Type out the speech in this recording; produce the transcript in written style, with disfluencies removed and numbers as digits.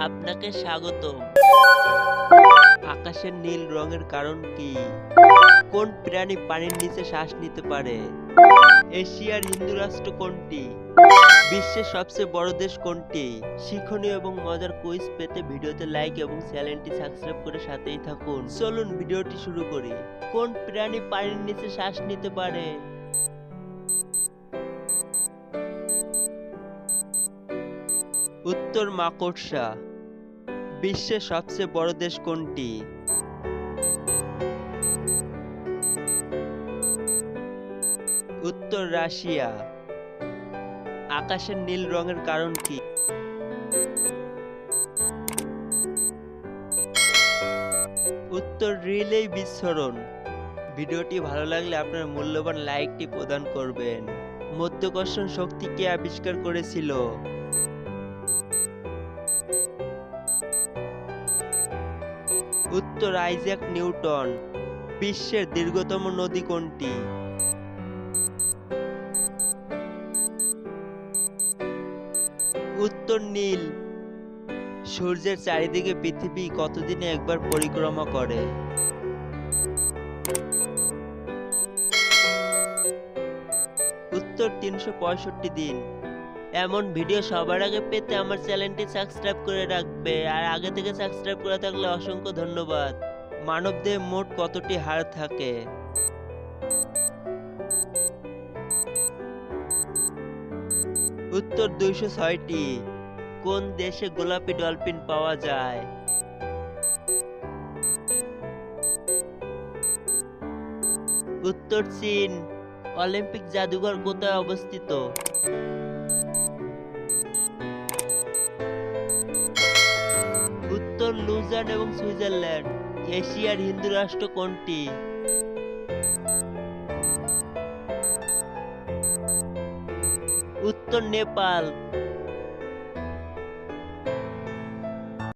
আপনাকে স্বাগতম। আকাশের নীল রঙের কারণ কি? কোন প্রাণী পানির নিচে শ্বাস নিতে পারে? এশিয়ার হিন্দু রাষ্ট্র কোনটি? বিশ্বের সবচেয়ে বড় দেশ কোনটি? শিক্ষণীয় এবং মজার কুইজ পেতে ভিডিওতে লাইক এবং চ্যানেলটি সাবস্ক্রাইব করে সাথেই থাকুন। চলুন ভিডিওটি শুরু করি। কোন প্রাণী পানির নিচে শ্বাস নিতে পারে? উত্তর মাকড়সা। বিশ্বের সবচেয়ে বড় দেশ কোনটি? উত্তর রাশিয়া। আকাশের নীল রঙের কারণ কি? উত্তর রিলে বিস্ফোরণ। ভিডিওটি ভালো লাগলে আপনার মূল্যবান লাইকটি প্রদান করবেন। মাধ্যাকর্ষণ শক্তি কে আবিষ্কার করেছিল? উত্তর আইজ্যাক নিউটন। বিশ্বের দীর্ঘতম নদী কোনটি? উত্তর নীল। সূর্যের চারিদিকে পৃথিবী কতদিনে একবার পরিক্রমা করে? উত্তর 365 দিন। এমন ভিডিও সবার আগে পেতে আমার চ্যানেলটি সাবস্ক্রাইব করে রাখবে, আর আগে থেকে সাবস্ক্রাইব করে থাকলে অসংখ্য ধন্যবাদ। মানবদেহে মোট কতটি হাড় থাকে? উত্তর 206টি। কোন দেশে গোলাপি ডলফিন পাওয়া যায়? উত্তর চীন। অলিম্পিক জাদুঘর কোথায় অবস্থিত? উত্তর লুজান এবং সুইজারল্যান্ড। এশিয়ার হিন্দু রাষ্ট্র কোনটি? উত্তর নেপাল।